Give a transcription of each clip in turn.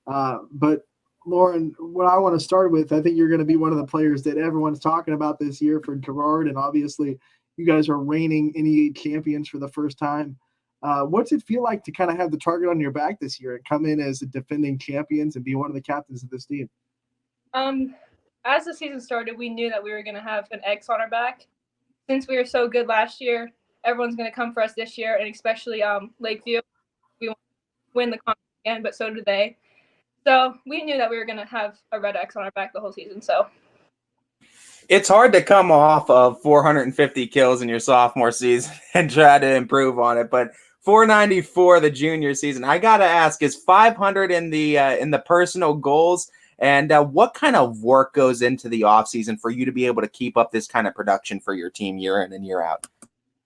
But Lauren, what I want to start with, I think you're going to be one of the players that everyone's talking about this year for Girard, and obviously you guys are reigning NEA champions for the first time. What's it feel like to kind of have the target on your back this year and come in as the defending champions and be one of the captains of this team? Um, as the season started, we knew that we were going to have an X on our back. Since we were so good last year, everyone's going to come for us this year, and especially Lakeview. We win the conference again, but so did they. So we knew that we were going to have a red X on our back the whole season. So it's hard to come off of 450 kills in your sophomore season and try to improve on it, but 494 the junior season. I gotta ask, is 500 in the personal goals? And what kind of work goes into the offseason for you to be able to keep up this kind of production for your team year in and year out?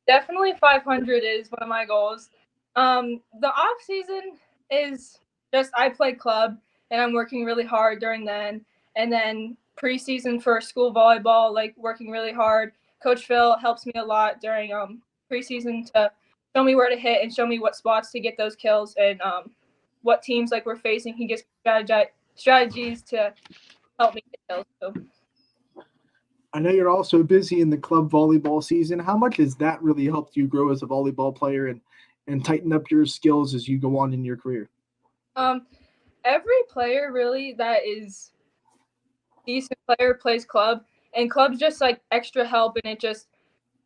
Definitely 500 is one of my goals. The off season is just I play club and I'm working really hard during then, and then preseason for school volleyball, like working really hard. Coach Phil helps me a lot during preseason to show me where to hit and show me what spots to get those kills and what teams like we're facing. He gives strategies to help me get kills. So. I know you're also busy in the club volleyball season. How much has that really helped you grow as a volleyball player and tighten up your skills as you go on in your career? Every player really that is decent player plays club, and club's just like extra help, and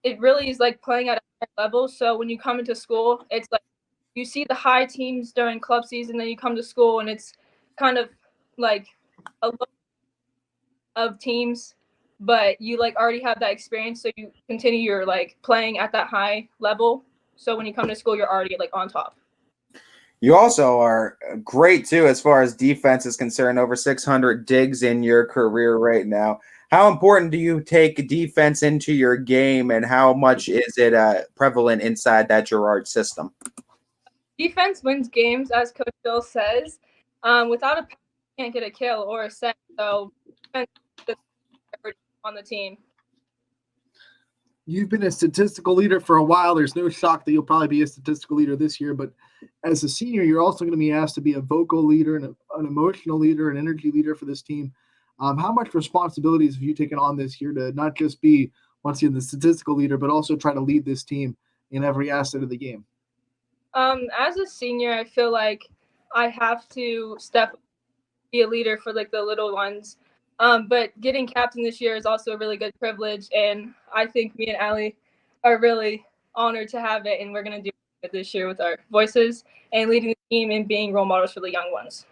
it really is like playing at a high level. So when you come into school, it's like you see the high teams during club season, then you come to school and it's kind of like a lot of teams, but you like already have that experience, so you continue your like playing at that high level. So when you come to school, you're already like on top. You also are great too as far as defense is concerned. Over 600 digs in your career right now. How important do you take defense into your game, and how much is it prevalent inside that Girard system? Defense wins games, as Coach Bill says. Without a pass, you can't get a kill or a set. So defense is on the team. You've been a statistical leader for a while. There's no shock that you'll probably be a statistical leader this year, but as a senior, you're also going to be asked to be a vocal leader and an emotional leader, an energy leader for this team. How much responsibilities have you taken on this year to not just be, once again, the statistical leader, but also try to lead this team in every asset of the game? As a senior, I feel like I have to be a leader for like the little ones. But getting captain this year is also a really good privilege, and I think me and Allie are really honored to have it, and we're going to do it this year with our voices and leading the team and being role models for the young ones.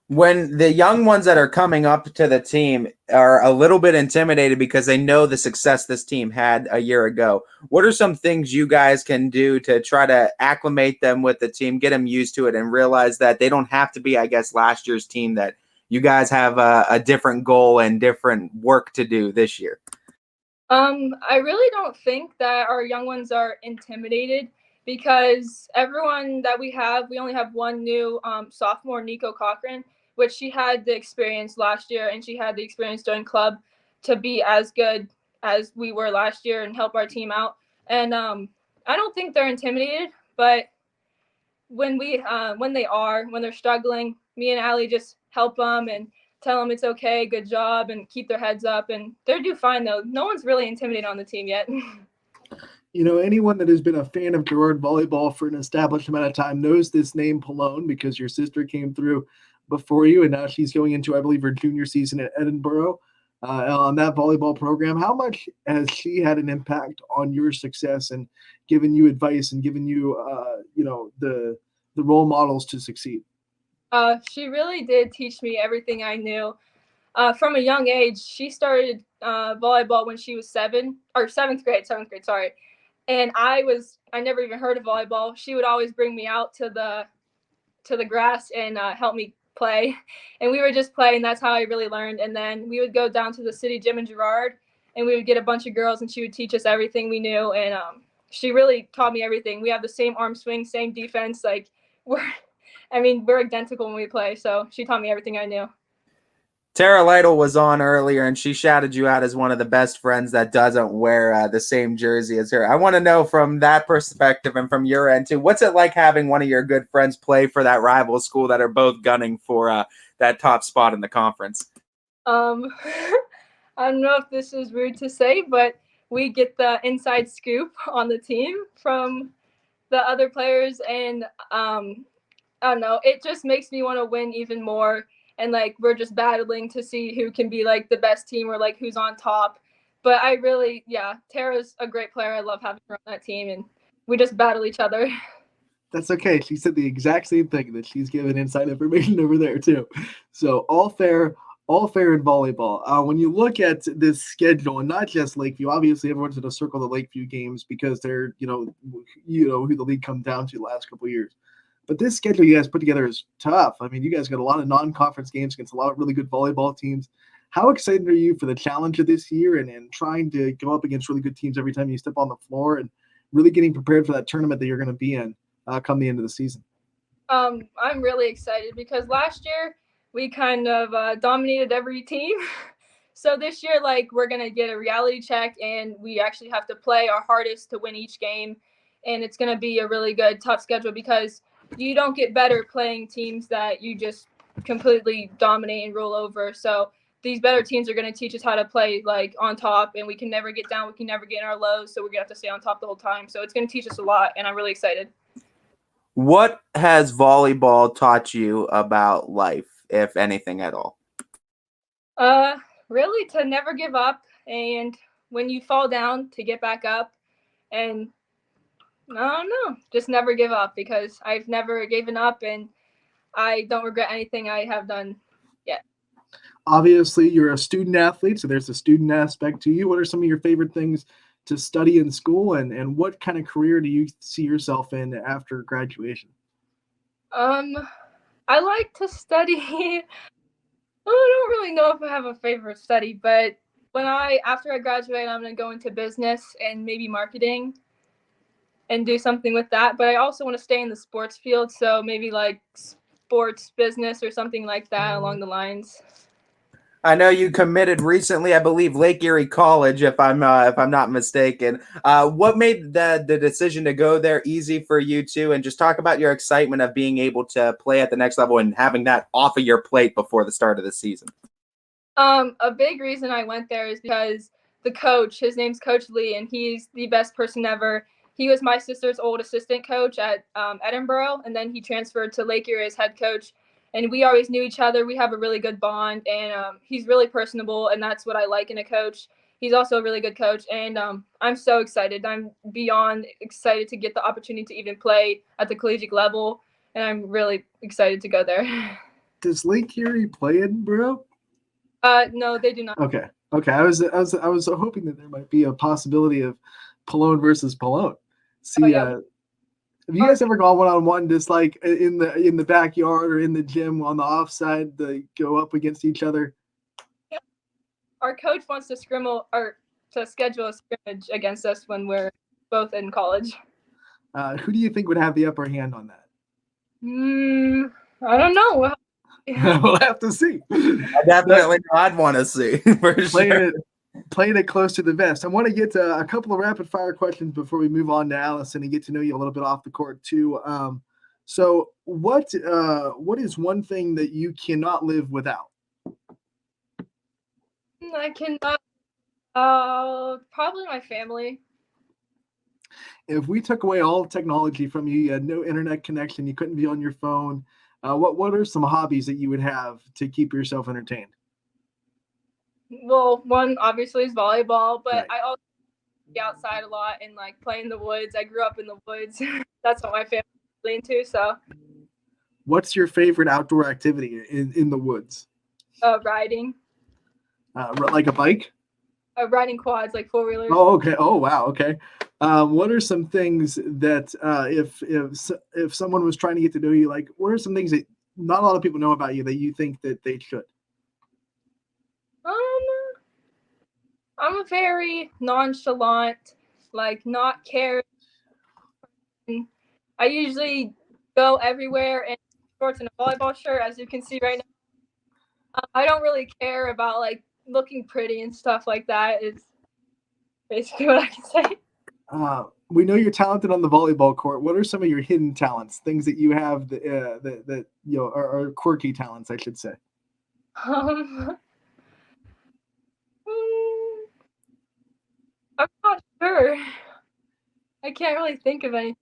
When the young ones that are coming up to the team are a little bit intimidated because they know the success this team had a year ago, what are some things you guys can do to try to acclimate them with the team, get them used to it, and realize that they don't have to be, I guess, last year's team, that you guys have a different goal and different work to do this year? I really don't think that our young ones are intimidated because everyone that we only have one new sophomore, Nico Cochran, which she had the experience last year and she had the experience doing club to be as good as we were last year and help our team out. And I don't think they're intimidated, but when they're struggling, me and Allie just help them and tell them it's okay, good job, and keep their heads up. And they're do fine though. No one's really intimidated on the team yet. Anyone that has been a fan of Girard Volleyball for an established amount of time knows this name Pallone because your sister came through before you, and now she's going into, I believe, her junior season at Edinburgh on that volleyball program. How much has she had an impact on your success and given you advice and given you, the role models to succeed? She really did teach me everything I knew. From a young age, she started volleyball when she was seventh grade, sorry. And I never even heard of volleyball. She would always bring me out to the grass and help me play. And we would just play, and that's how I really learned. And then we would go down to the city gym in Girard, and we would get a bunch of girls, and she would teach us everything we knew. And she really taught me everything. We have the same arm swing, same defense. Like we're identical when we play. So she taught me everything I knew. Tara Lytle was on earlier, and she shouted you out as one of the best friends that doesn't wear the same jersey as her. I want to know from that perspective and from your end too, what's it like having one of your good friends play for that rival school that are both gunning for that top spot in the conference? I don't know if this is rude to say, but we get the inside scoop on the team from the other players, and I don't know, it just makes me want to win even more. And like we're just battling to see who can be like the best team or like who's on top. But I really, yeah, Tara's a great player. I love having her on that team, and we just battle each other. That's okay. She said the exact same thing, that she's given inside information over there too. So all fair in volleyball. When you look at this schedule, and not just Lakeview, obviously everyone's going to circle the Lakeview games because they're you know who the league comes down to the last couple of years. But this schedule you guys put together is tough. I mean, you guys got a lot of non-conference games against a lot of really good volleyball teams. How excited are you for the challenge of this year and trying to go up against really good teams every time you step on the floor and really getting prepared for that tournament that you're going to be in come the end of the season? I'm really excited because last year we kind of dominated every team. So this year, like, we're going to get a reality check, and we actually have to play our hardest to win each game. And it's going to be a really good, tough schedule because you don't get better playing teams that you just completely dominate and roll over. So these better teams are going to teach us how to play like on top, and we can never get down. We can never get in our lows. So we're going to have to stay on top the whole time. So it's going to teach us a lot, and I'm really excited. What has volleyball taught you about life, if anything at all? Really to never give up, and when you fall down to get back up, and I don't know, just never give up because I've never given up, and I don't regret anything I have done yet. Obviously, you're a student athlete, so there's a student aspect to you. What are some of your favorite things to study in school, and what kind of career do you see yourself in after graduation? Um, I like to study. I don't really know if I have a favorite study, but after I graduate, I'm gonna go into business and maybe marketing and do something with that. But I also want to stay in the sports field, so maybe like sports business or something like that along the lines. I know you committed recently, I believe Lake Erie College, if I'm not mistaken. What made the decision to go there easy for you too? And just talk about your excitement of being able to play at the next level and having that off of your plate before the start of the season. A big reason I went there is because the coach, his name's Coach Lee, and he's the best person ever. He was my sister's old assistant coach at Edinburgh, and then he transferred to Lake Erie as head coach. And we always knew each other. We have a really good bond, and he's really personable, and that's what I like in a coach. He's also a really good coach, and I'm so excited. I'm beyond excited to get the opportunity to even play at the collegiate level, and I'm really excited to go there. Does Lake Erie play Edinburgh? No, they do not. Okay. Okay. I was hoping that there might be a possibility of Pallone versus Pallone. Oh, See, yeah. have you guys ever gone one-on-one, just like in the backyard or in the gym on the offside, to go up against each other? Our coach wants to to schedule a scrimmage against us when we're both in college. Who do you think would have the upper hand on that? I don't know. We'll have to see. Definitely, I'd want to see for sure. Playing it close to the vest. I want to get to a couple of rapid fire questions before we move on to Allison and get to know you a little bit off the court too. So what is one thing that you cannot live without? I cannot. Probably my family. If we took away all technology from you, you had no internet connection, you couldn't be on your phone. What are some hobbies that you would have to keep yourself entertained? Well, one obviously is volleyball, but Right. I also be outside a lot and like play in the woods. I grew up in the woods. That's what my family lean to. So What's your favorite outdoor activity in the woods? riding. Like a bike? Riding quads, like four-wheelers. Oh, okay. Oh, wow. Okay. What are some things that if someone was trying to get to know you, like what are some things that not a lot of people know about you that you think that they should? I'm a very nonchalant, like not caring. I usually go everywhere in shorts and a volleyball shirt, as you can see right now. I don't really care about like looking pretty and stuff like that. It's basically what I can say. We know you're talented on the volleyball court. What are some of your hidden talents? Things that you have that are quirky talents, I should say. Um, I'm not sure. I can't really think of any.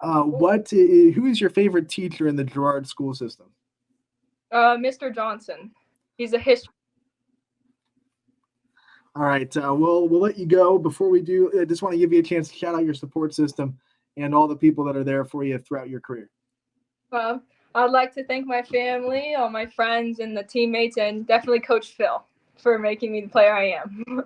Who is your favorite teacher in the Girard school system? Mr. Johnson. He's a history. All right. We'll let you go. Before we do, I just want to give you a chance to shout out your support system and all the people that are there for you throughout your career. I'd like to thank my family, all my friends, and the teammates, and definitely Coach Phil for making me the player I am.